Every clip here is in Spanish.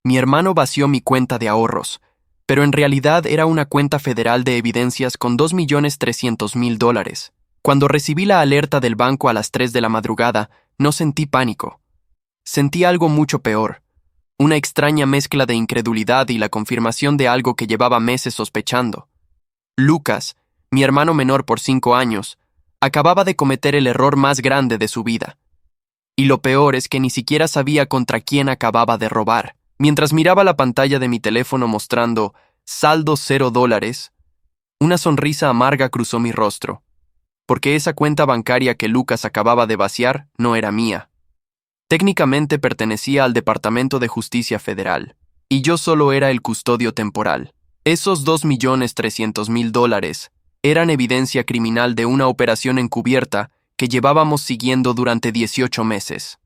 Mi hermano vació mi cuenta de ahorros, pero en realidad era una cuenta federal de evidencias con $2.300.000. Cuando recibí la alerta del banco a las 3 de la madrugada, no sentí pánico. Sentí algo mucho peor, una extraña mezcla de incredulidad y la confirmación de algo que llevaba meses sospechando. Lucas, mi hermano menor por 5 años, acababa de cometer el error más grande de su vida. Y lo peor es que ni siquiera sabía contra quién acababa de robar. Mientras miraba la pantalla de mi teléfono mostrando saldo $0, una sonrisa amarga cruzó mi rostro, porque esa cuenta bancaria que Lucas acababa de vaciar no era mía. Técnicamente pertenecía al Departamento de Justicia Federal, y yo solo era el custodio temporal. Esos $2.300.000 eran evidencia criminal de una operación encubierta que llevábamos siguiendo durante 18 meses.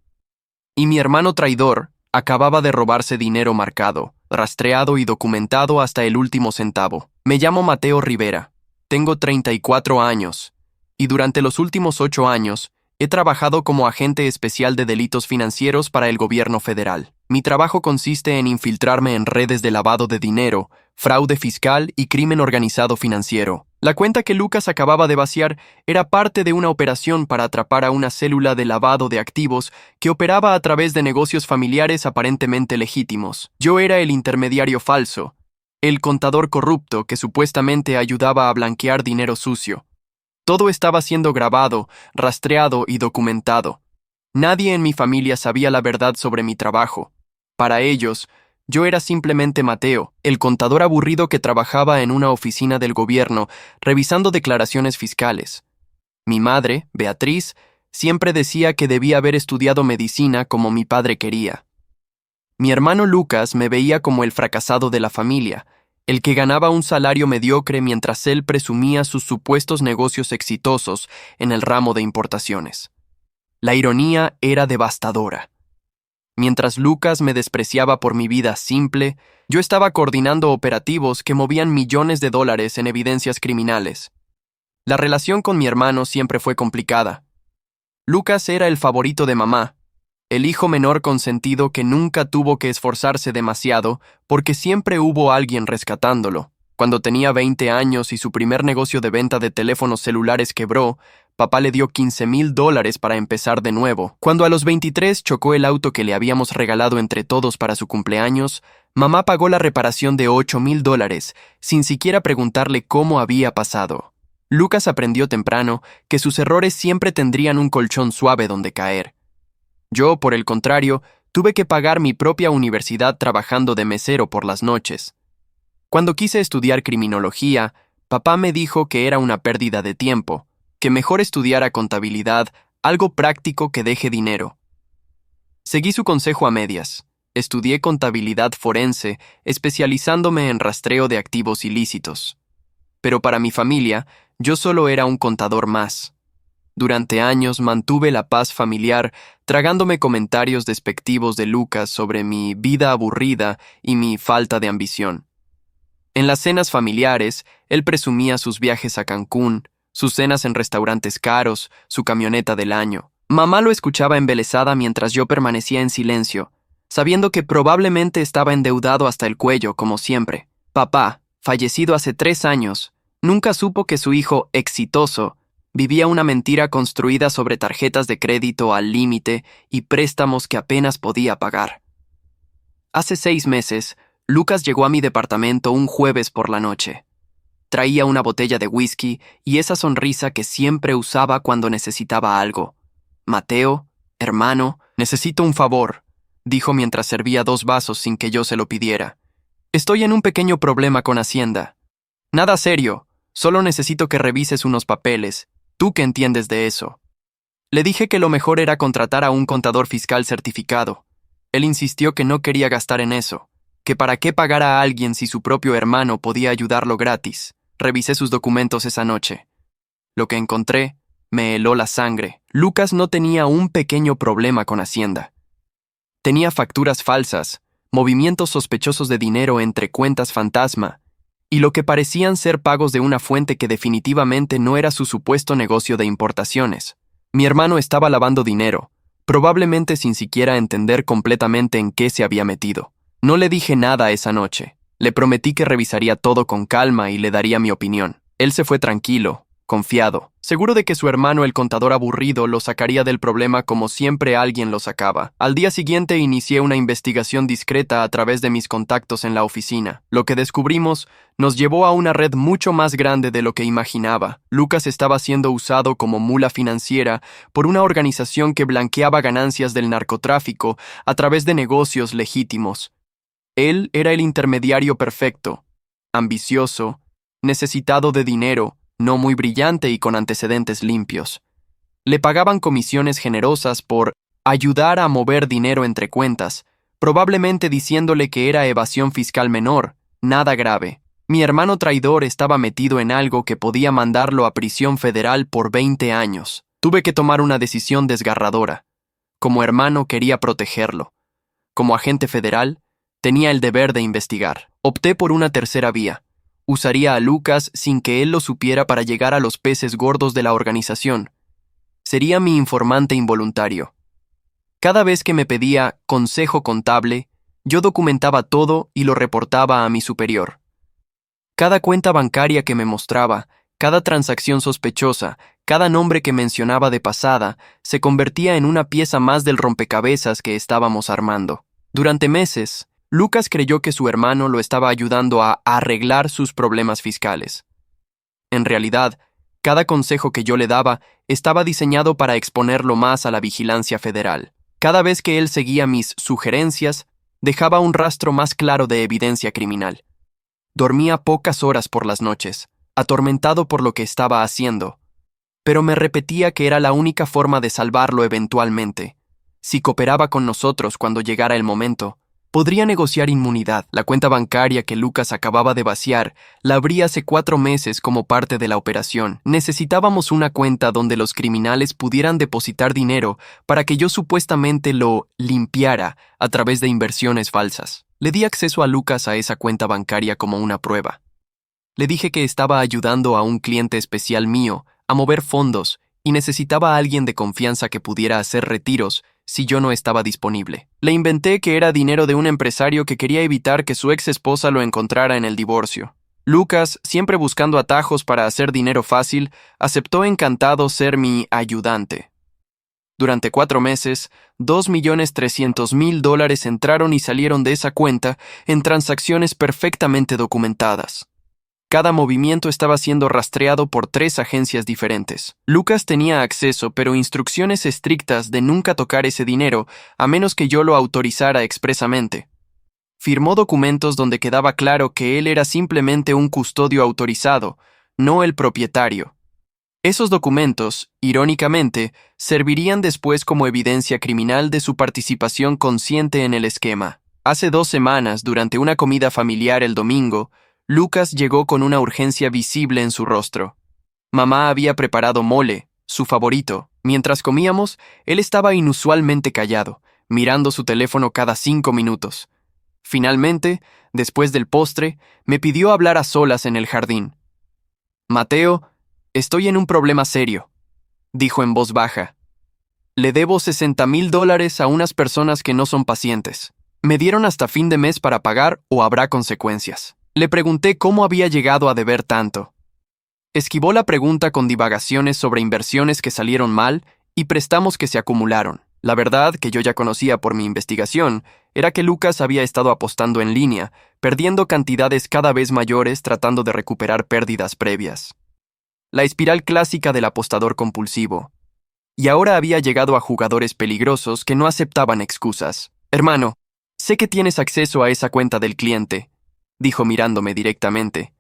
Y mi hermano traidor acababa de robarse dinero marcado, rastreado y documentado hasta el último centavo. Me llamo Mateo Rivera, tengo 34 años, y durante los últimos 8 años he trabajado como agente especial de delitos financieros para el gobierno federal. Mi trabajo consiste en infiltrarme en redes de lavado de dinero, fraude fiscal y crimen organizado financiero. La cuenta que Lucas acababa de vaciar era parte de una operación para atrapar a una célula de lavado de activos que operaba a través de negocios familiares aparentemente legítimos. Yo era el intermediario falso, el contador corrupto que supuestamente ayudaba a blanquear dinero sucio. Todo estaba siendo grabado, rastreado y documentado. Nadie en mi familia sabía la verdad sobre mi trabajo. Para ellos, yo era simplemente Mateo, el contador aburrido que trabajaba en una oficina del gobierno, revisando declaraciones fiscales. Mi madre, Beatriz, siempre decía que debía haber estudiado medicina como mi padre quería. Mi hermano Lucas me veía como el fracasado de la familia, el que ganaba un salario mediocre mientras él presumía sus supuestos negocios exitosos en el ramo de importaciones. La ironía era devastadora. Mientras Lucas me despreciaba por mi vida simple, yo estaba coordinando operativos que movían millones de dólares en evidencias criminales. La relación con mi hermano siempre fue complicada. Lucas era el favorito de mamá, el hijo menor consentido que nunca tuvo que esforzarse demasiado porque siempre hubo alguien rescatándolo. Cuando tenía 20 años y su primer negocio de venta de teléfonos celulares quebró, papá le dio $15,000 para empezar de nuevo. Cuando a los 23 chocó el auto que le habíamos regalado entre todos para su cumpleaños, mamá pagó la reparación de $8,000 sin siquiera preguntarle cómo había pasado. Lucas aprendió temprano que sus errores siempre tendrían un colchón suave donde caer. Yo, por el contrario, tuve que pagar mi propia universidad trabajando de mesero por las noches. Cuando quise estudiar criminología, papá me dijo que era una pérdida de tiempo, que mejor estudiara contabilidad, algo práctico que deje dinero. Seguí su consejo a medias. Estudié contabilidad forense, especializándome en rastreo de activos ilícitos. Pero para mi familia, yo solo era un contador más. Durante años mantuve la paz familiar, tragándome comentarios despectivos de Lucas sobre mi vida aburrida y mi falta de ambición. En las cenas familiares, él presumía sus viajes a Cancún, sus cenas en restaurantes caros, su camioneta del año. Mamá lo escuchaba embelesada mientras yo permanecía en silencio, sabiendo que probablemente estaba endeudado hasta el cuello, como siempre. Papá, fallecido hace 3 años, nunca supo que su hijo exitoso vivía una mentira construida sobre tarjetas de crédito al límite y préstamos que apenas podía pagar. Hace 6 meses, Lucas llegó a mi departamento un jueves por la noche. Traía una botella de whisky y esa sonrisa que siempre usaba cuando necesitaba algo. Mateo, hermano, necesito un favor, dijo mientras servía 2 vasos sin que yo se lo pidiera. Estoy en un pequeño problema con Hacienda. Nada serio, solo necesito que revises unos papeles. ¿Tú qué entiendes de eso? Le dije que lo mejor era contratar a un contador fiscal certificado. Él insistió que no quería gastar en eso, que para qué pagar a alguien si su propio hermano podía ayudarlo gratis. Revisé sus documentos esa noche. Lo que encontré me heló la sangre. Lucas no tenía un pequeño problema con Hacienda. Tenía facturas falsas, movimientos sospechosos de dinero entre cuentas fantasma, y lo que parecían ser pagos de una fuente que definitivamente no era su supuesto negocio de importaciones. Mi hermano estaba lavando dinero, probablemente sin siquiera entender completamente en qué se había metido. No le dije nada esa noche. Le prometí que revisaría todo con calma y le daría mi opinión. Él se fue tranquilo, confiado, seguro de que su hermano, el contador aburrido, lo sacaría del problema como siempre alguien lo sacaba. Al día siguiente inicié una investigación discreta a través de mis contactos en la oficina. Lo que descubrimos nos llevó a una red mucho más grande de lo que imaginaba. Lucas estaba siendo usado como mula financiera por una organización que blanqueaba ganancias del narcotráfico a través de negocios legítimos. Él era el intermediario perfecto, ambicioso, necesitado de dinero, no muy brillante y con antecedentes limpios. Le pagaban comisiones generosas por ayudar a mover dinero entre cuentas, probablemente diciéndole que era evasión fiscal menor, nada grave. Mi hermano traidor estaba metido en algo que podía mandarlo a prisión federal por 20 años. Tuve que tomar una decisión desgarradora. Como hermano quería protegerlo. Como agente federal, tenía el deber de investigar. Opté por una tercera vía. Usaría a Lucas sin que él lo supiera para llegar a los peces gordos de la organización. Sería mi informante involuntario. Cada vez que me pedía consejo contable, yo documentaba todo y lo reportaba a mi superior. Cada cuenta bancaria que me mostraba, cada transacción sospechosa, cada nombre que mencionaba de pasada, se convertía en una pieza más del rompecabezas que estábamos armando. Durante meses, Lucas creyó que su hermano lo estaba ayudando a arreglar sus problemas fiscales. En realidad, cada consejo que yo le daba estaba diseñado para exponerlo más a la vigilancia federal. Cada vez que él seguía mis sugerencias, dejaba un rastro más claro de evidencia criminal. Dormía pocas horas por las noches, atormentado por lo que estaba haciendo, pero me repetía que era la única forma de salvarlo eventualmente. Si cooperaba con nosotros cuando llegara el momento, podría negociar inmunidad. La cuenta bancaria que Lucas acababa de vaciar la abrí hace 4 meses como parte de la operación. Necesitábamos una cuenta donde los criminales pudieran depositar dinero para que yo supuestamente lo limpiara a través de inversiones falsas. Le di acceso a Lucas a esa cuenta bancaria como una prueba. Le dije que estaba ayudando a un cliente especial mío a mover fondos y necesitaba a alguien de confianza que pudiera hacer retiros si yo no estaba disponible. Le inventé que era dinero de un empresario que quería evitar que su ex esposa lo encontrara en el divorcio. Lucas, siempre buscando atajos para hacer dinero fácil, aceptó encantado ser mi ayudante. Durante 4 meses, $2.300.000 entraron y salieron de esa cuenta en transacciones perfectamente documentadas. Cada movimiento estaba siendo rastreado por 3 agencias diferentes. Lucas tenía acceso, pero instrucciones estrictas de nunca tocar ese dinero a menos que yo lo autorizara expresamente. Firmó documentos donde quedaba claro que él era simplemente un custodio autorizado, no el propietario. Esos documentos, irónicamente, servirían después como evidencia criminal de su participación consciente en el esquema. Hace 2 semanas, durante una comida familiar el domingo, Lucas llegó con una urgencia visible en su rostro. Mamá había preparado mole, su favorito. Mientras comíamos, él estaba inusualmente callado, mirando su teléfono cada 5 minutos. Finalmente, después del postre, me pidió hablar a solas en el jardín. «Mateo, estoy en un problema serio», dijo en voz baja. «Le debo $60,000 a unas personas que no son pacientes. Me dieron hasta fin de mes para pagar o habrá consecuencias». Le pregunté cómo había llegado a deber tanto. Esquivó la pregunta con divagaciones sobre inversiones que salieron mal y préstamos que se acumularon. La verdad, que yo ya conocía por mi investigación, era que Lucas había estado apostando en línea, perdiendo cantidades cada vez mayores tratando de recuperar pérdidas previas. La espiral clásica del apostador compulsivo. Y ahora había llegado a jugadores peligrosos que no aceptaban excusas. «Hermano, sé que tienes acceso a esa cuenta del cliente», dijo mirándome directamente.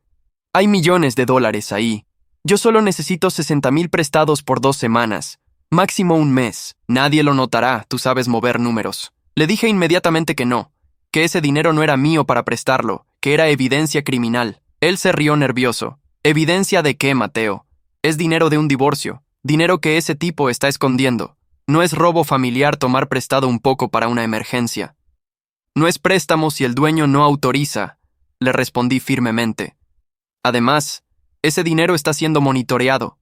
«Hay millones de dólares ahí. Yo solo necesito 60,000 prestados por 2 semanas. Máximo 1 mes. Nadie lo notará, tú sabes mover números». Le dije inmediatamente que no, que ese dinero no era mío para prestarlo, que era evidencia criminal. Él se rió nervioso. «¿Evidencia de qué, Mateo? Es dinero de un divorcio, dinero que ese tipo está escondiendo. No es robo familiar tomar prestado un poco para una emergencia. No es préstamo si el dueño no autoriza», le respondí firmemente. «Además, ese dinero está siendo monitoreado.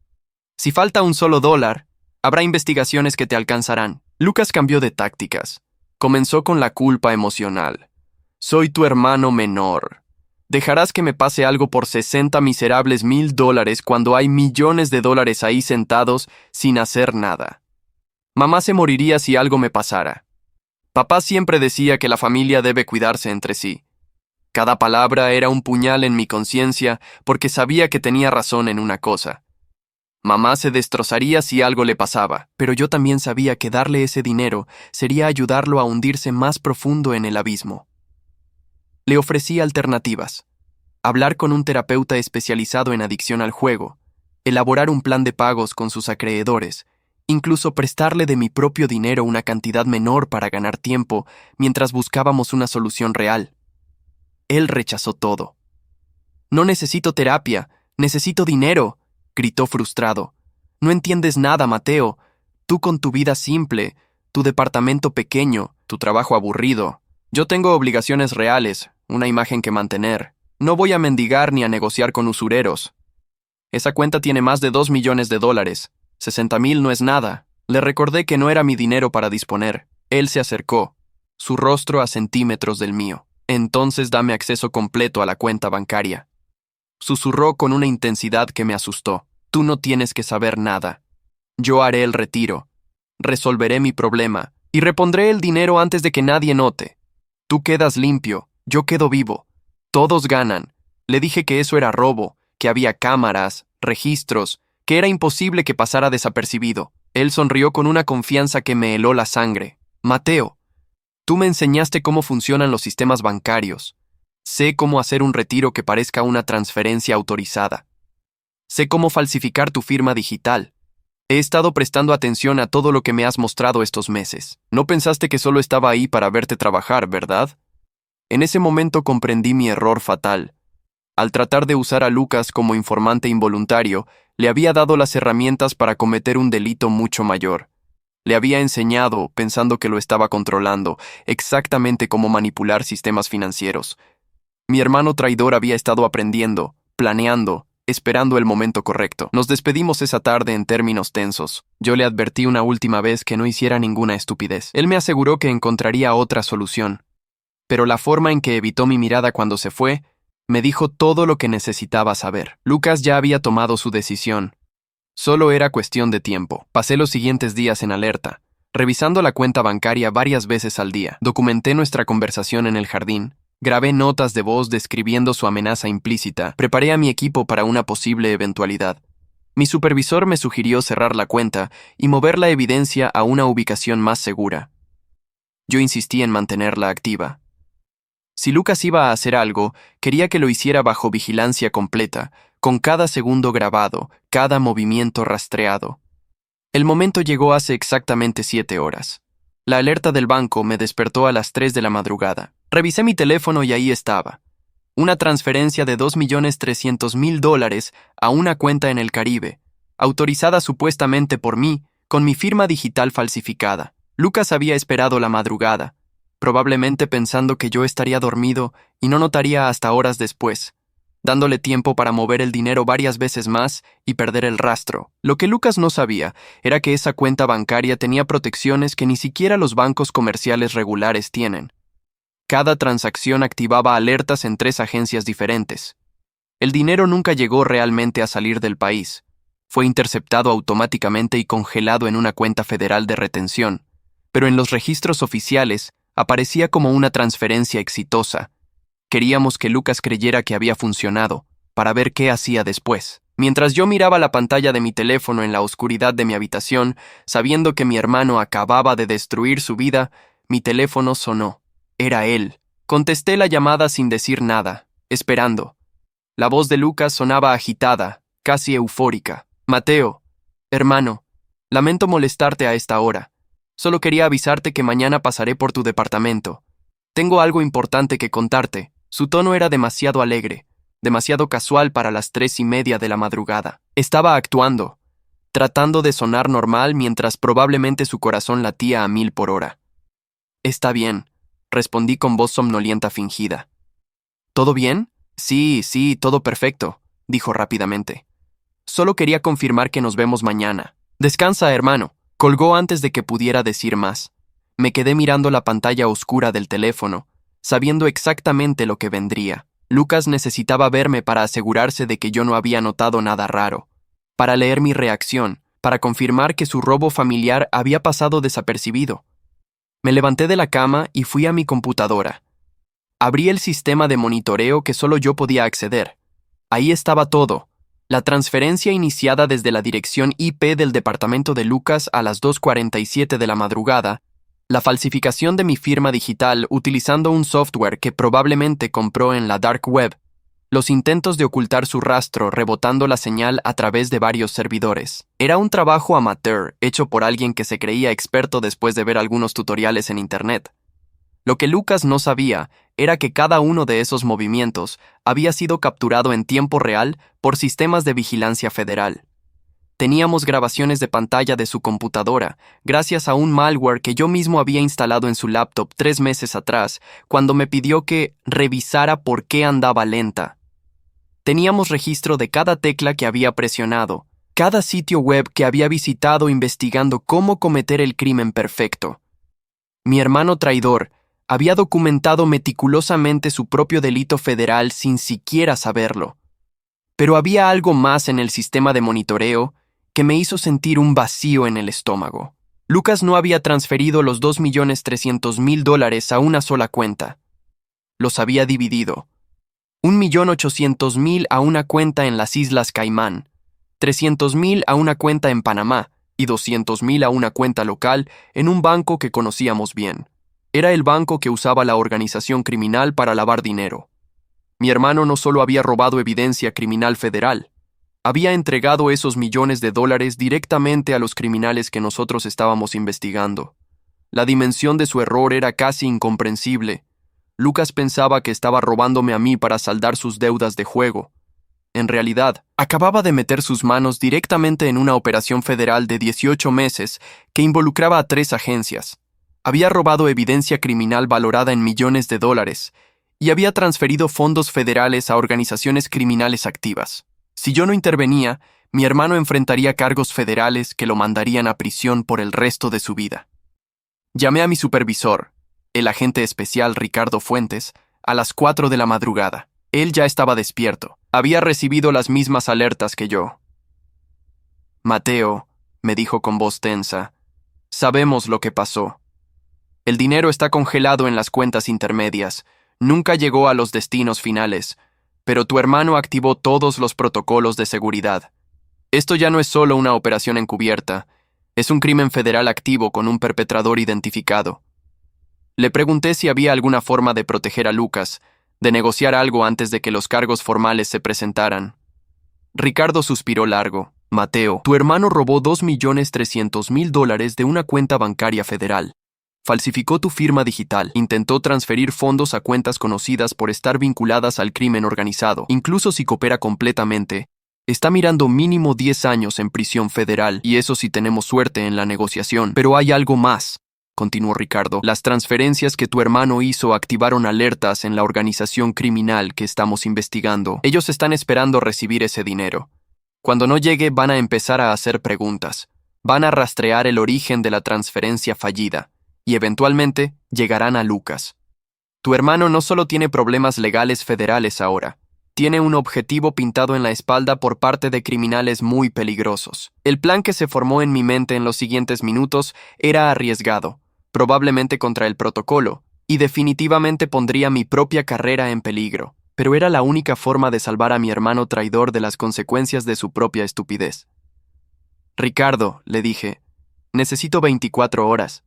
Si falta un solo dólar, habrá investigaciones que te alcanzarán». Lucas cambió de tácticas. Comenzó con la culpa emocional. Soy tu hermano menor. ¿Dejarás que me pase algo por 60 miserables $1,000 cuando hay millones de dólares ahí sentados sin hacer nada? Mamá se moriría si algo me pasara. Papá siempre decía que la familia debe cuidarse entre sí. Cada palabra era un puñal en mi conciencia porque sabía que tenía razón en una cosa. Mamá se destrozaría si algo le pasaba, pero yo también sabía que darle ese dinero sería ayudarlo a hundirse más profundo en el abismo. Le ofrecí alternativas: hablar con un terapeuta especializado en adicción al juego, elaborar un plan de pagos con sus acreedores, incluso prestarle de mi propio dinero una cantidad menor para ganar tiempo mientras buscábamos una solución real. Él rechazó todo. «No necesito terapia, necesito dinero», gritó frustrado. «No entiendes nada, Mateo. Tú con tu vida simple, tu departamento pequeño, tu trabajo aburrido. Yo tengo obligaciones reales, una imagen que mantener. No voy a mendigar ni a negociar con usureros. Esa cuenta tiene más de $2 millones. 60,000 no es nada». Le recordé que no era mi dinero para disponer. Él se acercó, su rostro a centímetros del mío. «Entonces dame acceso completo a la cuenta bancaria». Susurró con una intensidad que me asustó. «Tú no tienes que saber nada. Yo haré el retiro. Resolveré mi problema y repondré el dinero antes de que nadie note. Tú quedas limpio, yo quedo vivo. Todos ganan». Le dije que eso era robo, que había cámaras, registros, que era imposible que pasara desapercibido. Él sonrió con una confianza que me heló la sangre. «Mateo, tú me enseñaste cómo funcionan los sistemas bancarios. Sé cómo hacer un retiro que parezca una transferencia autorizada. Sé cómo falsificar tu firma digital. He estado prestando atención a todo lo que me has mostrado estos meses. No pensaste que solo estaba ahí para verte trabajar, ¿verdad?» En ese momento comprendí mi error fatal. Al tratar de usar a Lucas como informante involuntario, le había dado las herramientas para cometer un delito mucho mayor. Le había enseñado, pensando que lo estaba controlando, exactamente cómo manipular sistemas financieros. Mi hermano traidor había estado aprendiendo, planeando, esperando el momento correcto. Nos despedimos esa tarde en términos tensos. Yo le advertí una última vez que no hiciera ninguna estupidez. Él me aseguró que encontraría otra solución. Pero la forma en que evitó mi mirada cuando se fue, me dijo todo lo que necesitaba saber. Lucas ya había tomado su decisión. Solo era cuestión de tiempo. Pasé los siguientes días en alerta, revisando la cuenta bancaria varias veces al día. Documenté nuestra conversación en el jardín. Grabé notas de voz describiendo su amenaza implícita. Preparé a mi equipo para una posible eventualidad. Mi supervisor me sugirió cerrar la cuenta y mover la evidencia a una ubicación más segura. Yo insistí en mantenerla activa. Si Lucas iba a hacer algo, quería que lo hiciera bajo vigilancia completa, con cada segundo grabado, cada movimiento rastreado. El momento llegó hace exactamente 7 horas. La alerta del banco me despertó a las 3 de la madrugada. Revisé mi teléfono y ahí estaba. Una transferencia de $2,300,000 a una cuenta en el Caribe, autorizada supuestamente por mí, con mi firma digital falsificada. Lucas había esperado la madrugada, probablemente pensando que yo estaría dormido y no notaría hasta horas después, dándole tiempo para mover el dinero varias veces más y perder el rastro. Lo que Lucas no sabía era que esa cuenta bancaria tenía protecciones que ni siquiera los bancos comerciales regulares tienen. Cada transacción activaba alertas en 3 agencias diferentes. El dinero nunca llegó realmente a salir del país. Fue interceptado automáticamente y congelado en una cuenta federal de retención, pero en los registros oficiales aparecía como una transferencia exitosa. Queríamos que Lucas creyera que había funcionado, para ver qué hacía después. Mientras yo miraba la pantalla de mi teléfono en la oscuridad de mi habitación, sabiendo que mi hermano acababa de destruir su vida, mi teléfono sonó. Era él. Contesté la llamada sin decir nada, esperando. La voz de Lucas sonaba agitada, casi eufórica. «Mateo, hermano, lamento molestarte a esta hora. Solo quería avisarte que mañana pasaré por tu departamento. Tengo algo importante que contarte». Su tono era demasiado alegre, demasiado casual para las 3:30 de la madrugada. Estaba actuando, tratando de sonar normal mientras probablemente su corazón latía a 1000 por hora. «Está bien», respondí con voz somnolienta fingida. «¿Todo bien?» Sí, todo perfecto», dijo rápidamente. «Solo quería confirmar que nos vemos mañana». «Descansa, hermano». Colgó antes de que pudiera decir más. Me quedé mirando la pantalla oscura del teléfono, sabiendo exactamente lo que vendría. Lucas necesitaba verme para asegurarse de que yo no había notado nada raro, para leer mi reacción, para confirmar que su robo familiar había pasado desapercibido. Me levanté de la cama y fui a mi computadora. Abrí el sistema de monitoreo que solo yo podía acceder. Ahí estaba todo. La transferencia iniciada desde la dirección IP del departamento de Lucas a las 2:47 de la madrugada, la falsificación de mi firma digital utilizando un software que probablemente compró en la dark web, los intentos de ocultar su rastro rebotando la señal a través de varios servidores. Era un trabajo amateur hecho por alguien que se creía experto después de ver algunos tutoriales en Internet. Lo que Lucas no sabía era que cada uno de esos movimientos había sido capturado en tiempo real por sistemas de vigilancia federal. Teníamos grabaciones de pantalla de su computadora, gracias a un malware que yo mismo había instalado en su laptop 3 meses atrás, cuando me pidió que revisara por qué andaba lenta. Teníamos registro de cada tecla que había presionado, cada sitio web que había visitado investigando cómo cometer el crimen perfecto. Mi hermano traidor había documentado meticulosamente su propio delito federal sin siquiera saberlo. Pero había algo más en el sistema de monitoreo que me hizo sentir un vacío en el estómago. Lucas no había transferido los $2.300.000 a una sola cuenta. Los había dividido. 1.800.000 a una cuenta en las Islas Caimán, 300.000 a una cuenta en Panamá y 200.000 a una cuenta local en un banco que conocíamos bien. Era el banco que usaba la organización criminal para lavar dinero. Mi hermano no solo había robado evidencia criminal federal, había entregado esos millones de dólares directamente a los criminales que nosotros estábamos investigando. La dimensión de su error era casi incomprensible. Lucas pensaba que estaba robándome a mí para saldar sus deudas de juego. En realidad, acababa de meter sus manos directamente en una operación federal de 18 meses que involucraba a 3 agencias. Había robado evidencia criminal valorada en millones de dólares y había transferido fondos federales a organizaciones criminales activas. Si yo no intervenía, mi hermano enfrentaría cargos federales que lo mandarían a prisión por el resto de su vida. Llamé a mi supervisor, el agente especial Ricardo Fuentes, a las 4 de la madrugada. Él ya estaba despierto. Había recibido las mismas alertas que yo. Mateo, me dijo con voz tensa, sabemos lo que pasó. El dinero está congelado en las cuentas intermedias. Nunca llegó a los destinos finales, pero tu hermano activó todos los protocolos de seguridad. Esto ya no es solo una operación encubierta, es un crimen federal activo con un perpetrador identificado. Le pregunté si había alguna forma de proteger a Lucas, de negociar algo antes de que los cargos formales se presentaran. Ricardo suspiró largo. Mateo, tu hermano robó $2.300.000 de una cuenta bancaria federal. Falsificó tu firma digital, intentó transferir fondos a cuentas conocidas por estar vinculadas al crimen organizado. Incluso si coopera completamente, está mirando mínimo 10 años en prisión federal, y eso si tenemos suerte en la negociación. Pero hay algo más, continuó Ricardo. Las transferencias que tu hermano hizo activaron alertas en la organización criminal que estamos investigando. Ellos están esperando recibir ese dinero. Cuando no llegue, van a empezar a hacer preguntas. Van a rastrear el origen de la transferencia fallida. Y eventualmente llegarán a Lucas. Tu hermano no solo tiene problemas legales federales ahora, tiene un objetivo pintado en la espalda por parte de criminales muy peligrosos. El plan que se formó en mi mente en los siguientes minutos era arriesgado, probablemente contra el protocolo, y definitivamente pondría mi propia carrera en peligro, pero era la única forma de salvar a mi hermano traidor de las consecuencias de su propia estupidez. Ricardo, le dije, necesito 24 horas.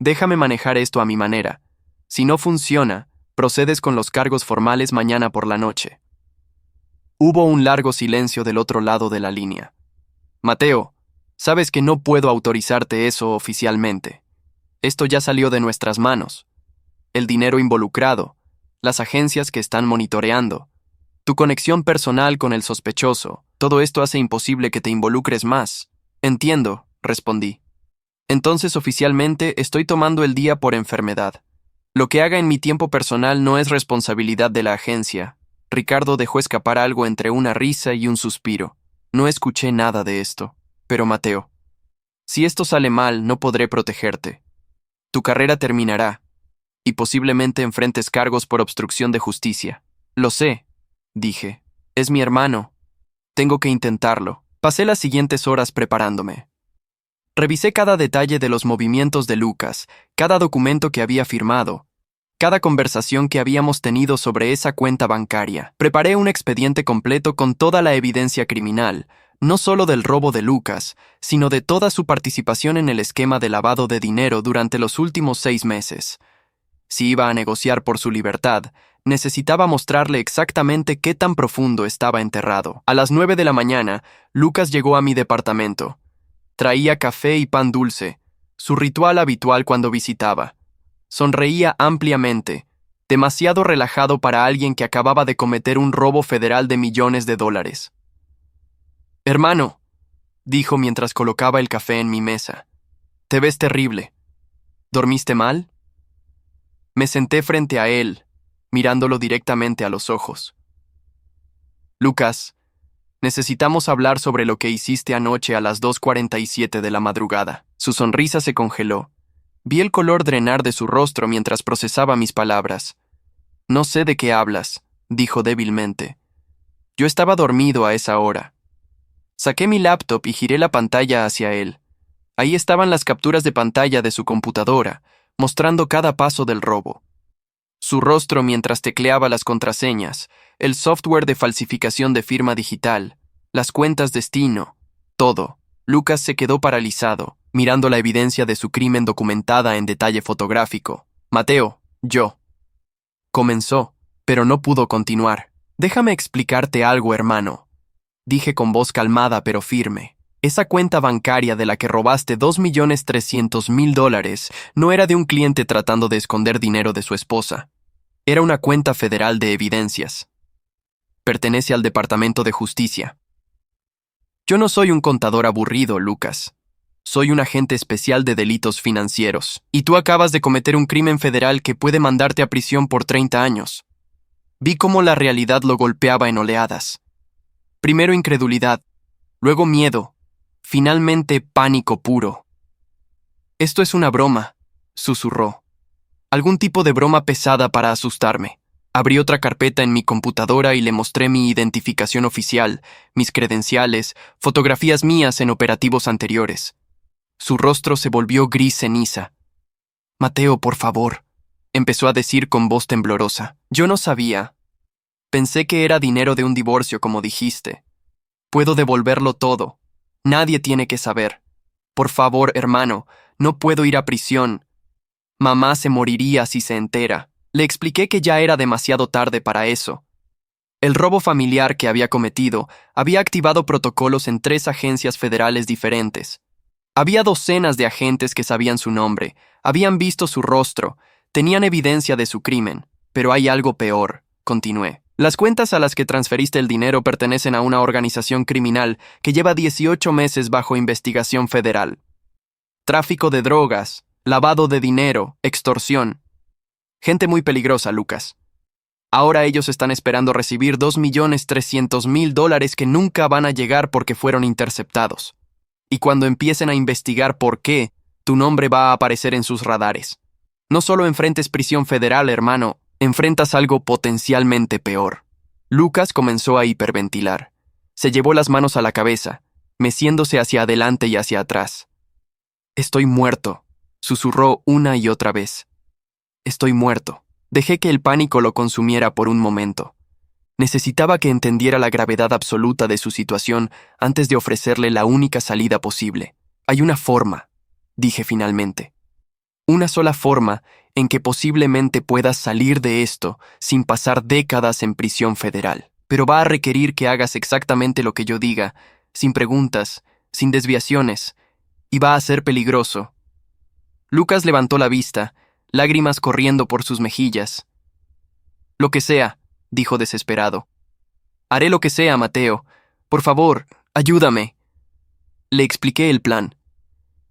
Déjame manejar esto a mi manera. Si no funciona, procedes con los cargos formales mañana por la noche. Hubo un largo silencio del otro lado de la línea. Mateo, sabes que no puedo autorizarte eso oficialmente. Esto ya salió de nuestras manos. El dinero involucrado, las agencias que están monitoreando, tu conexión personal con el sospechoso, todo esto hace imposible que te involucres más. Entiendo, respondí. Entonces oficialmente estoy tomando el día por enfermedad. Lo que haga en mi tiempo personal no es responsabilidad de la agencia. Ricardo dejó escapar algo entre una risa y un suspiro. No escuché nada de esto. Pero Mateo, si esto sale mal, no podré protegerte. Tu carrera terminará. y posiblemente enfrentes cargos por obstrucción de justicia. Lo sé, dije. Es mi hermano. Tengo que intentarlo. Pasé las siguientes horas preparándome. Revisé cada detalle de los movimientos de Lucas, cada documento que había firmado, cada conversación que habíamos tenido sobre esa cuenta bancaria. Preparé un expediente completo con toda la evidencia criminal, no solo del robo de Lucas, sino de toda su participación en el esquema de lavado de dinero durante los últimos 6 meses. Si iba a negociar por su libertad, necesitaba mostrarle exactamente qué tan profundo estaba enterrado. A las 9 de la mañana, Lucas llegó a mi departamento. Traía café y pan dulce, su ritual habitual cuando visitaba. Sonreía ampliamente, demasiado relajado para alguien que acababa de cometer un robo federal de millones de dólares. «Hermano», dijo mientras colocaba el café en mi mesa, «te ves terrible. ¿Dormiste mal?» Me senté frente a él, mirándolo directamente a los ojos. «Lucas, necesitamos hablar sobre lo que hiciste anoche a las 2:47 de la madrugada». Su sonrisa se congeló. Vi el color drenar de su rostro mientras procesaba mis palabras. «No sé de qué hablas», dijo débilmente. «Yo estaba dormido a esa hora». Saqué mi laptop y giré la pantalla hacia él. Ahí estaban las capturas de pantalla de su computadora, mostrando cada paso del robo. Su rostro mientras tecleaba las contraseñas, el software de falsificación de firma digital, las cuentas destino, todo. Lucas se quedó paralizado, mirando la evidencia de su crimen documentada en detalle fotográfico. «Mateo, yo». Comenzó, pero no pudo continuar. «Déjame explicarte algo, hermano», dije con voz calmada pero firme. Esa cuenta bancaria de la que robaste $2.300.000 no era de un cliente tratando de esconder dinero de su esposa. Era una cuenta federal de evidencias. Pertenece al Departamento de Justicia. Yo no soy un contador aburrido, Lucas. Soy un agente especial de delitos financieros. Y tú acabas de cometer un crimen federal que puede mandarte a prisión por 30 años. Vi cómo la realidad lo golpeaba en oleadas. Primero incredulidad, luego miedo, finalmente pánico puro. «Esto es una broma», susurró. «Algún tipo de broma pesada para asustarme». Abrí otra carpeta en mi computadora y le mostré mi identificación oficial, mis credenciales, fotografías mías en operativos anteriores. Su rostro se volvió gris ceniza. «Mateo, por favor», empezó a decir con voz temblorosa. «Yo no sabía. Pensé que era dinero de un divorcio, como dijiste. Puedo devolverlo todo. Nadie tiene que saber. Por favor, hermano, no puedo ir a prisión. Mamá se moriría si se entera». Le expliqué que ya era demasiado tarde para eso. El robo familiar que había cometido había activado protocolos en 3 agencias federales diferentes. Había docenas de agentes que sabían su nombre, habían visto su rostro, tenían evidencia de su crimen. Pero hay algo peor, continué. Las cuentas a las que transferiste el dinero pertenecen a una organización criminal que lleva 18 meses bajo investigación federal. Tráfico de drogas, lavado de dinero, extorsión. Gente muy peligrosa, Lucas. Ahora ellos están esperando recibir $2.300.000 que nunca van a llegar porque fueron interceptados. Y cuando empiecen a investigar por qué, tu nombre va a aparecer en sus radares. No solo enfrentes prisión federal, hermano, enfrentas algo potencialmente peor. Lucas comenzó a hiperventilar. Se llevó las manos a la cabeza, meciéndose hacia adelante y hacia atrás. «Estoy muerto», susurró una y otra vez. «Estoy muerto». Dejé que el pánico lo consumiera por un momento. Necesitaba que entendiera la gravedad absoluta de su situación antes de ofrecerle la única salida posible. «Hay una forma», dije finalmente. «Una sola forma en que posiblemente puedas salir de esto sin pasar décadas en prisión federal. Pero va a requerir que hagas exactamente lo que yo diga, sin preguntas, sin desviaciones, y va a ser peligroso». Lucas levantó la vista, lágrimas corriendo por sus mejillas. «Lo que sea», dijo desesperado. «Haré lo que sea, Mateo. Por favor, ayúdame». Le expliqué el plan.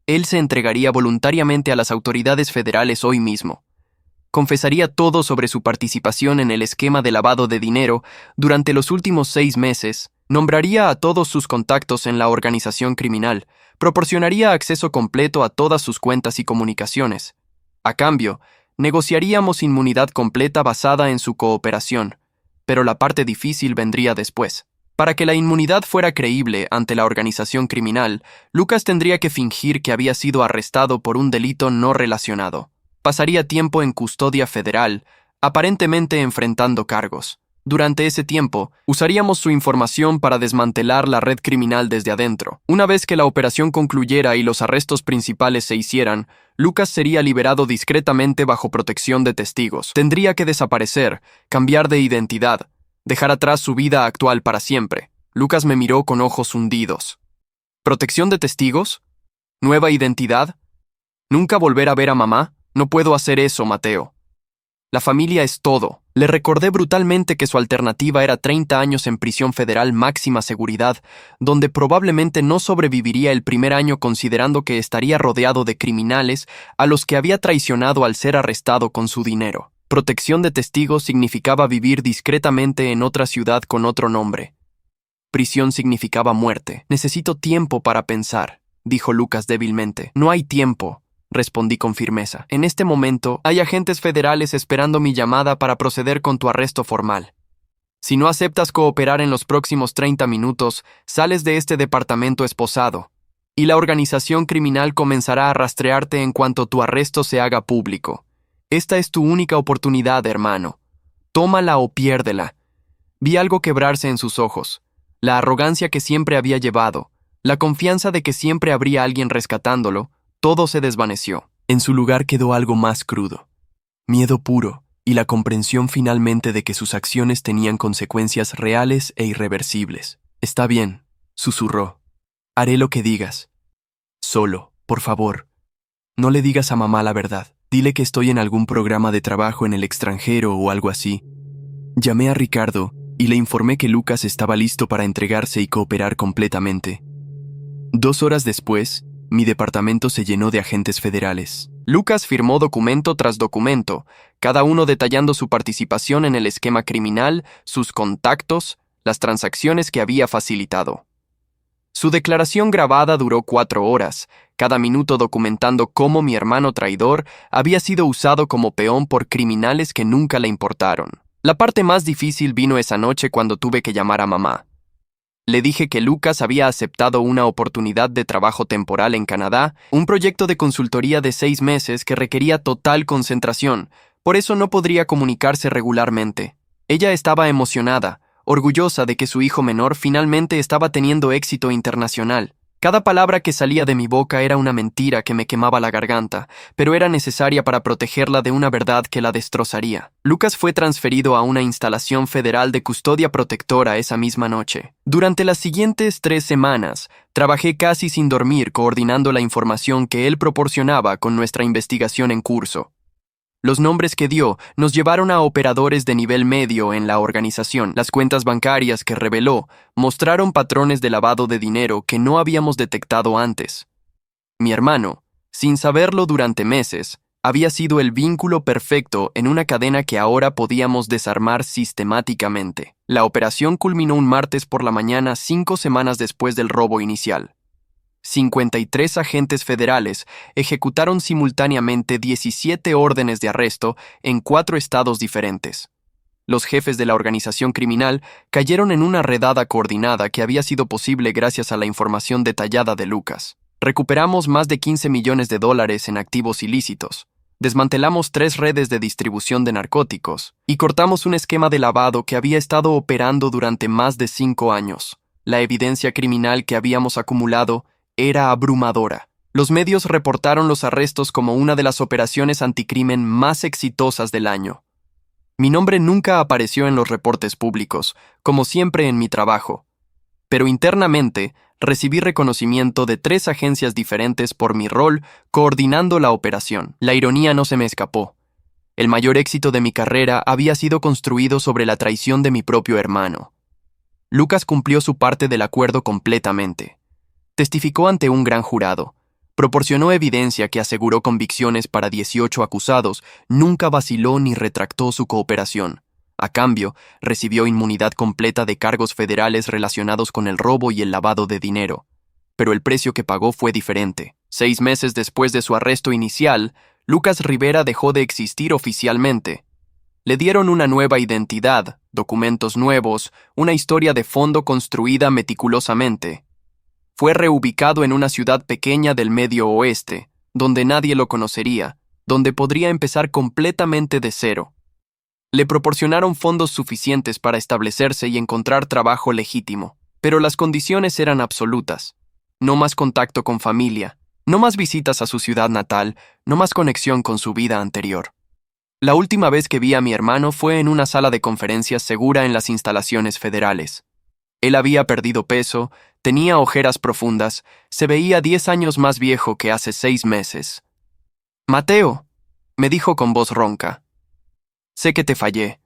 Él se entregaría voluntariamente a las autoridades federales hoy mismo. Confesaría todo sobre su participación en el esquema de lavado de dinero durante los últimos 6 meses, nombraría a todos sus contactos en la organización criminal, proporcionaría acceso completo a todas sus cuentas y comunicaciones. A cambio, Negociaríamos inmunidad completa basada en su cooperación, pero la parte difícil vendría después. Para que la inmunidad fuera creíble ante la organización criminal, Lucas tendría que fingir que había sido arrestado por un delito no relacionado. Pasaría tiempo en custodia federal, aparentemente enfrentando cargos. Durante ese tiempo, usaríamos su información para desmantelar la red criminal desde adentro. Una vez que la operación concluyera y los arrestos principales se hicieran, Lucas sería liberado discretamente bajo protección de testigos. Tendría que desaparecer, cambiar de identidad, dejar atrás su vida actual para siempre. Lucas me miró con ojos hundidos. ¿Protección de testigos? ¿Nueva identidad? ¿Nunca volver a ver a mamá? No puedo hacer eso, Mateo. La familia es todo. Le recordé brutalmente que su alternativa era 30 años en prisión federal máxima seguridad, donde probablemente no sobreviviría el primer año considerando que estaría rodeado de criminales a los que había traicionado al ser arrestado con su dinero. Protección de testigos significaba vivir discretamente en otra ciudad con otro nombre. Prisión significaba muerte. Necesito tiempo para pensar, dijo Lucas débilmente. No hay tiempo, respondí con firmeza. En este momento, hay agentes federales esperando mi llamada para proceder con tu arresto formal. Si no aceptas cooperar en los próximos 30 minutos, sales de este departamento esposado, y la organización criminal comenzará a rastrearte en cuanto tu arresto se haga público. Esta es tu única oportunidad, hermano. Tómala o piérdela. Vi algo quebrarse en sus ojos. La arrogancia que siempre había llevado, la confianza de que siempre habría alguien rescatándolo, todo se desvaneció. En su lugar quedó algo más crudo. Miedo puro y la comprensión finalmente de que sus acciones tenían consecuencias reales e irreversibles. Está bien, susurró. Haré lo que digas. Solo, por favor, no le digas a mamá la verdad. Dile que estoy en algún programa de trabajo en el extranjero o algo así. Llamé a Ricardo y le informé que Lucas estaba listo para entregarse y cooperar completamente. 2 horas después, mi departamento se llenó de agentes federales. Lucas firmó documento tras documento, cada uno detallando su participación en el esquema criminal, sus contactos, las transacciones que había facilitado. Su declaración grabada duró 4 horas, cada minuto documentando cómo mi hermano traidor había sido usado como peón por criminales que nunca le importaron. La parte más difícil vino esa noche cuando tuve que llamar a mamá. Le dije que Lucas había aceptado una oportunidad de trabajo temporal en Canadá, un proyecto de consultoría de 6 meses que requería total concentración, por eso no podría comunicarse regularmente. Ella estaba emocionada, orgullosa de que su hijo menor finalmente estaba teniendo éxito internacional. Cada palabra que salía de mi boca era una mentira que me quemaba la garganta, pero era necesaria para protegerla de una verdad que la destrozaría. Lucas fue transferido a una instalación federal de custodia protectora esa misma noche. Durante las siguientes 3 semanas, trabajé casi sin dormir coordinando la información que él proporcionaba con nuestra investigación en curso. Los nombres que dio nos llevaron a operadores de nivel medio en la organización. Las cuentas bancarias que reveló mostraron patrones de lavado de dinero que no habíamos detectado antes. Mi hermano, sin saberlo durante meses, había sido el vínculo perfecto en una cadena que ahora podíamos desarmar sistemáticamente. La operación culminó un martes por la mañana 5 semanas después del robo inicial. 53 agentes federales ejecutaron simultáneamente 17 órdenes de arresto en 4 estados diferentes. Los jefes de la organización criminal cayeron en una redada coordinada que había sido posible gracias a la información detallada de Lucas. Recuperamos más de $15 millones en activos ilícitos. Desmantelamos 3 redes de distribución de narcóticos y cortamos un esquema de lavado que había estado operando durante más de 5 años. La evidencia criminal que habíamos acumulado era abrumadora. Los medios reportaron los arrestos como una de las operaciones anticrimen más exitosas del año. Mi nombre nunca apareció en los reportes públicos, como siempre en mi trabajo, pero internamente recibí reconocimiento de 3 agencias diferentes por mi rol coordinando la operación. La ironía no se me escapó. El mayor éxito de mi carrera había sido construido sobre la traición de mi propio hermano. Lucas cumplió su parte del acuerdo completamente. Testificó ante un gran jurado, proporcionó evidencia que aseguró convicciones para 18 acusados, nunca vaciló ni retractó su cooperación. A cambio, recibió inmunidad completa de cargos federales relacionados con el robo y el lavado de dinero. Pero el precio que pagó fue diferente. 6 meses después de su arresto inicial, Lucas Rivera dejó de existir oficialmente. Le dieron una nueva identidad, documentos nuevos, una historia de fondo construida meticulosamente. Fue reubicado en una ciudad pequeña del Medio Oeste, donde nadie lo conocería, donde podría empezar completamente de cero. Le proporcionaron fondos suficientes para establecerse y encontrar trabajo legítimo, pero las condiciones eran absolutas. No más contacto con familia, no más visitas a su ciudad natal, no más conexión con su vida anterior. La última vez que vi a mi hermano fue en una sala de conferencias segura en las instalaciones federales. Él había perdido peso, tenía ojeras profundas, se veía 10 años más viejo que hace 6 meses. «Mateo», me dijo con voz ronca, «sé que te fallé.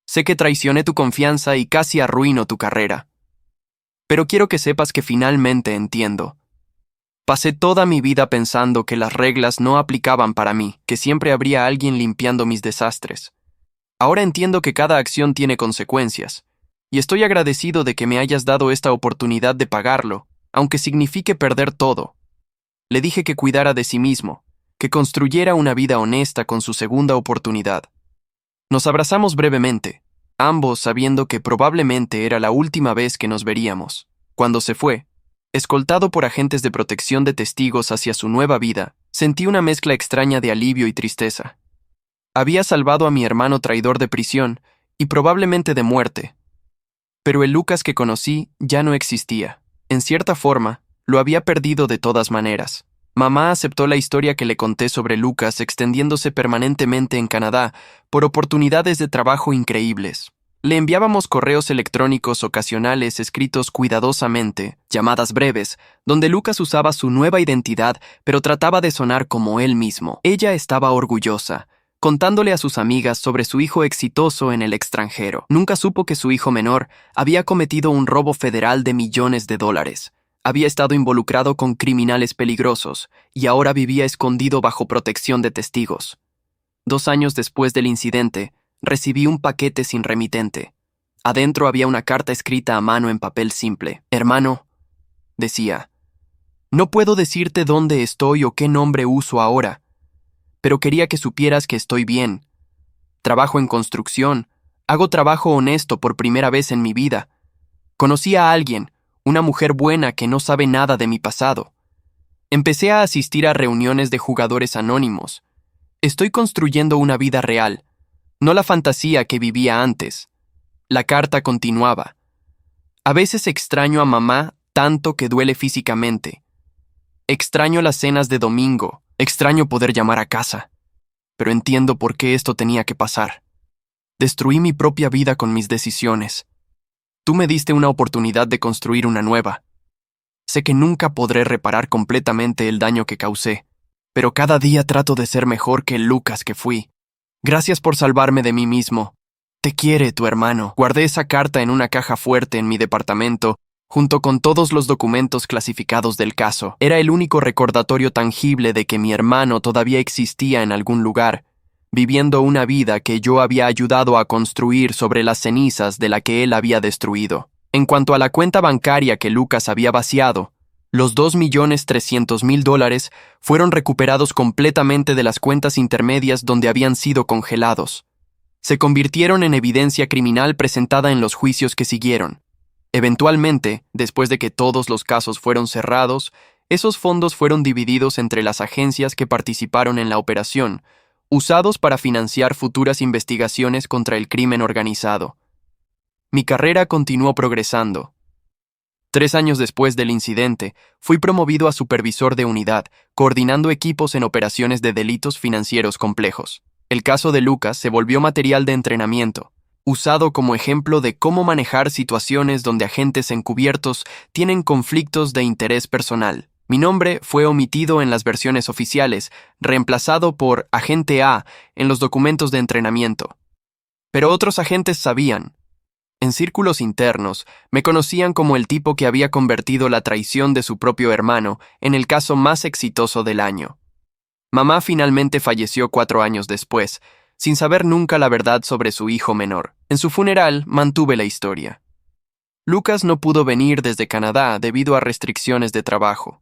Sé que traicioné tu confianza y casi arruino tu carrera. Pero quiero que sepas que finalmente entiendo. Pasé toda mi vida pensando que las reglas no aplicaban para mí, que siempre habría alguien limpiando mis desastres. Ahora entiendo que cada acción tiene consecuencias, y estoy agradecido de que me hayas dado esta oportunidad de pagarlo, aunque signifique perder todo». Le dije que cuidara de sí mismo, que construyera una vida honesta con su segunda oportunidad. Nos abrazamos brevemente, ambos sabiendo que probablemente era la última vez que nos veríamos. Cuando se fue, escoltado por agentes de protección de testigos hacia su nueva vida, sentí una mezcla extraña de alivio y tristeza. Había salvado a mi hermano traidor de prisión y probablemente de muerte. Pero el Lucas que conocí ya no existía. En cierta forma, lo había perdido de todas maneras. Mamá aceptó la historia que le conté sobre Lucas extendiéndose permanentemente en Canadá por oportunidades de trabajo increíbles. Le enviábamos correos electrónicos ocasionales escritos cuidadosamente, llamadas breves, donde Lucas usaba su nueva identidad pero trataba de sonar como él mismo. Ella estaba orgullosa, contándole a sus amigas sobre su hijo exitoso en el extranjero. Nunca supo que su hijo menor había cometido un robo federal de millones de dólares. Había estado involucrado con criminales peligrosos y ahora vivía escondido bajo protección de testigos. 2 años después del incidente, recibí un paquete sin remitente. Adentro había una carta escrita a mano en papel simple. «Hermano», decía, «no puedo decirte dónde estoy o qué nombre uso ahora, pero quería que supieras que estoy bien. Trabajo en construcción, hago trabajo honesto por primera vez en mi vida. Conocí a alguien, una mujer buena que no sabe nada de mi pasado. Empecé a asistir a reuniones de jugadores anónimos. Estoy construyendo una vida real, no la fantasía que vivía antes». La carta continuaba. «A veces extraño a mamá tanto que duele físicamente. Extraño las cenas de domingo, extraño poder llamar a casa. Pero entiendo por qué esto tenía que pasar. Destruí mi propia vida con mis decisiones. Tú me diste una oportunidad de construir una nueva. Sé que nunca podré reparar completamente el daño que causé, pero cada día trato de ser mejor que el Lucas que fui. Gracias por salvarme de mí mismo. Te quiere tu hermano». Guardé esa carta en una caja fuerte en mi departamento, junto con todos los documentos clasificados del caso. Era el único recordatorio tangible de que mi hermano todavía existía en algún lugar, viviendo una vida que yo había ayudado a construir sobre las cenizas de la que él había destruido. En cuanto a la cuenta bancaria que Lucas había vaciado, los $2.300.000 fueron recuperados completamente de las cuentas intermedias donde habían sido congelados. Se convirtieron en evidencia criminal presentada en los juicios que siguieron. Eventualmente, después de que todos los casos fueron cerrados, esos fondos fueron divididos entre las agencias que participaron en la operación, usados para financiar futuras investigaciones contra el crimen organizado. Mi carrera continuó progresando. 3 años después del incidente, fui promovido a supervisor de unidad, coordinando equipos en operaciones de delitos financieros complejos. El caso de Lucas se volvió material de entrenamiento, usado como ejemplo de cómo manejar situaciones donde agentes encubiertos tienen conflictos de interés personal. Mi nombre fue omitido en las versiones oficiales, reemplazado por Agente A en los documentos de entrenamiento. Pero otros agentes sabían. En círculos internos, me conocían como el tipo que había convertido la traición de su propio hermano en el caso más exitoso del año. Mamá finalmente falleció 4 años después, sin saber nunca la verdad sobre su hijo menor. En su funeral mantuve la historia. Lucas no pudo venir desde Canadá debido a restricciones de trabajo.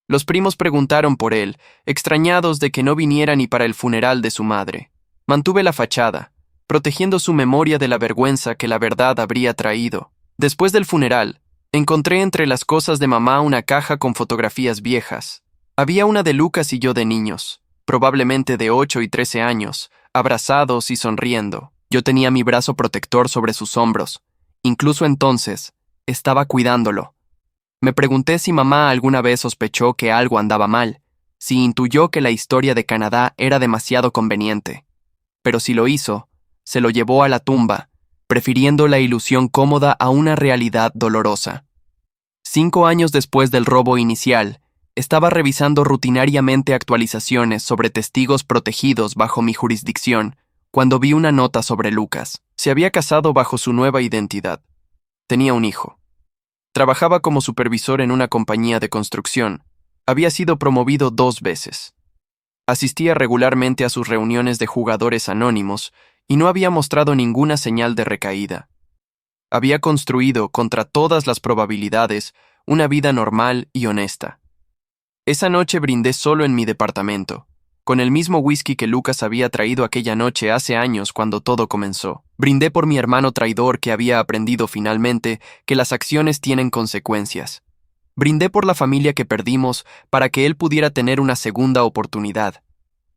Los primos preguntaron por él, extrañados de que no viniera ni para el funeral de su madre. Mantuve la fachada, protegiendo su memoria de la vergüenza que la verdad habría traído. Después del funeral, encontré entre las cosas de mamá una caja con fotografías viejas. Había una de Lucas y yo de niños, probablemente de 8 y 13 años, abrazados y sonriendo. Yo tenía mi brazo protector sobre sus hombros. Incluso entonces, estaba cuidándolo. Me pregunté si mamá alguna vez sospechó que algo andaba mal, si intuyó que la historia de Canadá era demasiado conveniente. Pero si lo hizo, se lo llevó a la tumba, prefiriendo la ilusión cómoda a una realidad dolorosa. 5 años después del robo inicial, estaba revisando rutinariamente actualizaciones sobre testigos protegidos bajo mi jurisdicción, cuando vi una nota sobre Lucas. Se había casado bajo su nueva identidad. Tenía un hijo. Trabajaba como supervisor en una compañía de construcción. Había sido promovido 2 veces. Asistía regularmente a sus reuniones de jugadores anónimos y no había mostrado ninguna señal de recaída. Había construido, contra todas las probabilidades, una vida normal y honesta. Esa noche brindé solo en mi departamento, con el mismo whisky que Lucas había traído aquella noche hace años cuando todo comenzó. Brindé por mi hermano traidor que había aprendido finalmente que las acciones tienen consecuencias. Brindé por la familia que perdimos para que él pudiera tener una segunda oportunidad.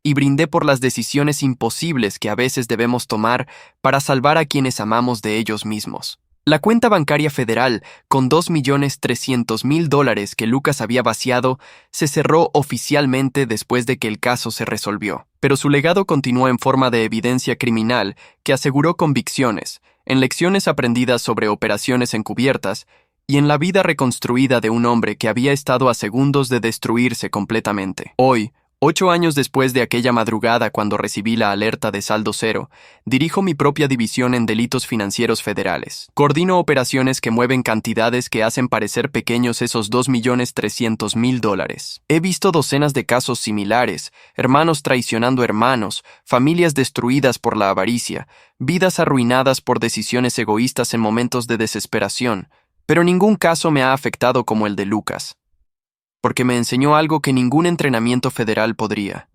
Y brindé por las decisiones imposibles que a veces debemos tomar para salvar a quienes amamos de ellos mismos. La cuenta bancaria federal, con $2.300.000 que Lucas había vaciado, se cerró oficialmente después de que el caso se resolvió. Pero su legado continuó en forma de evidencia criminal que aseguró convicciones, en lecciones aprendidas sobre operaciones encubiertas y en la vida reconstruida de un hombre que había estado a segundos de destruirse completamente. Hoy, 8 años después de aquella madrugada cuando recibí la alerta de saldo cero, dirijo mi propia división en delitos financieros federales. Coordino operaciones que mueven cantidades que hacen parecer pequeños esos $2.300.000. He visto docenas de casos similares, hermanos traicionando hermanos, familias destruidas por la avaricia, vidas arruinadas por decisiones egoístas en momentos de desesperación, pero ningún caso me ha afectado como el de Lucas. Porque me enseñó algo que ningún entrenamiento federal podría,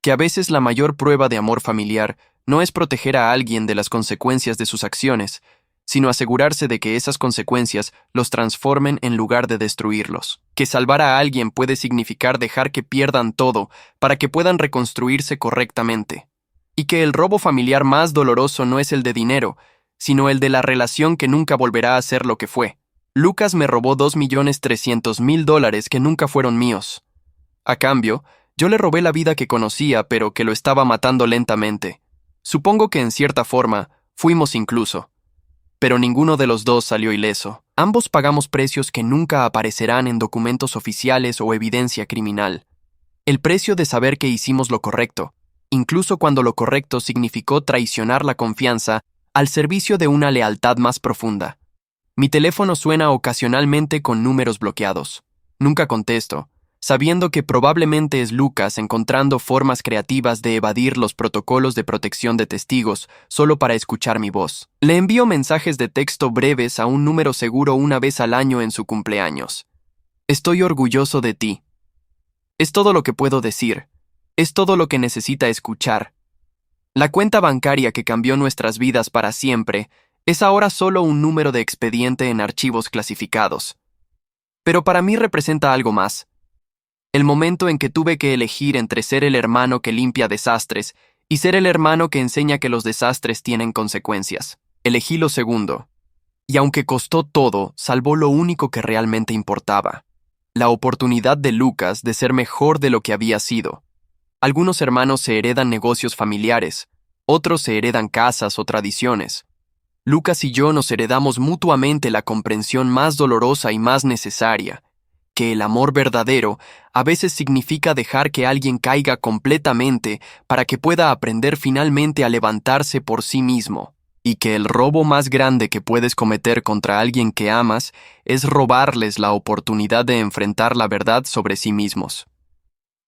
que a veces la mayor prueba de amor familiar no es proteger a alguien de las consecuencias de sus acciones, sino asegurarse de que esas consecuencias los transformen en lugar de destruirlos. Que salvar a alguien puede significar dejar que pierdan todo para que puedan reconstruirse correctamente. Y que el robo familiar más doloroso no es el de dinero, sino el de la relación que nunca volverá a ser lo que fue. Lucas me robó $2.300.000 que nunca fueron míos. A cambio, yo le robé la vida que conocía, pero que lo estaba matando lentamente. Supongo que en cierta forma, fuimos incluso. Pero ninguno de los dos salió ileso. Ambos pagamos precios que nunca aparecerán en documentos oficiales o evidencia criminal. El precio de saber que hicimos lo correcto, incluso cuando lo correcto significó traicionar la confianza al servicio de una lealtad más profunda. Mi teléfono suena ocasionalmente con números bloqueados. Nunca contesto, sabiendo que probablemente es Lucas encontrando formas creativas de evadir los protocolos de protección de testigos solo para escuchar mi voz. Le envío mensajes de texto breves a un número seguro una vez al año en su cumpleaños. Estoy orgulloso de ti. Es todo lo que puedo decir. Es todo lo que necesita escuchar. La cuenta bancaria que cambió nuestras vidas para siempre es ahora solo un número de expediente en archivos clasificados. Pero para mí representa algo más. El momento en que tuve que elegir entre ser el hermano que limpia desastres y ser el hermano que enseña que los desastres tienen consecuencias. Elegí lo segundo. Y aunque costó todo, salvó lo único que realmente importaba. La oportunidad de Lucas de ser mejor de lo que había sido. Algunos hermanos se heredan negocios familiares, otros se heredan casas o tradiciones. Lucas y yo nos heredamos mutuamente la comprensión más dolorosa y más necesaria, que el amor verdadero a veces significa dejar que alguien caiga completamente para que pueda aprender finalmente a levantarse por sí mismo, y que el robo más grande que puedes cometer contra alguien que amas es robarles la oportunidad de enfrentar la verdad sobre sí mismos.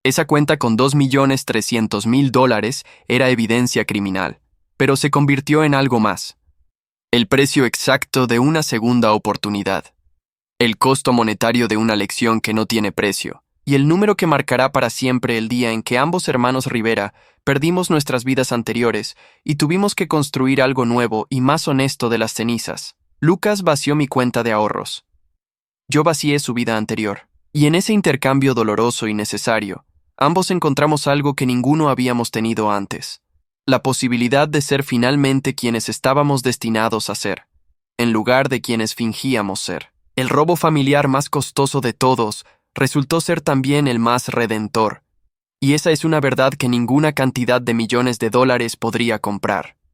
Esa cuenta con $2.300.000 era evidencia criminal, pero se convirtió en algo más. El precio exacto de una segunda oportunidad. El costo monetario de una lección que no tiene precio. y el número que marcará para siempre el día en que ambos hermanos Rivera perdimos nuestras vidas anteriores y tuvimos que construir algo nuevo y más honesto de las cenizas. Lucas vació mi cuenta de ahorros. Yo vacié su vida anterior. Y en ese intercambio doloroso y necesario, ambos encontramos algo que ninguno habíamos tenido antes: la posibilidad de ser finalmente quienes estábamos destinados a ser, en lugar de quienes fingíamos ser. El robo familiar más costoso de todos resultó ser también el más redentor, y esa es una verdad que ninguna cantidad de millones de dólares podría comprar.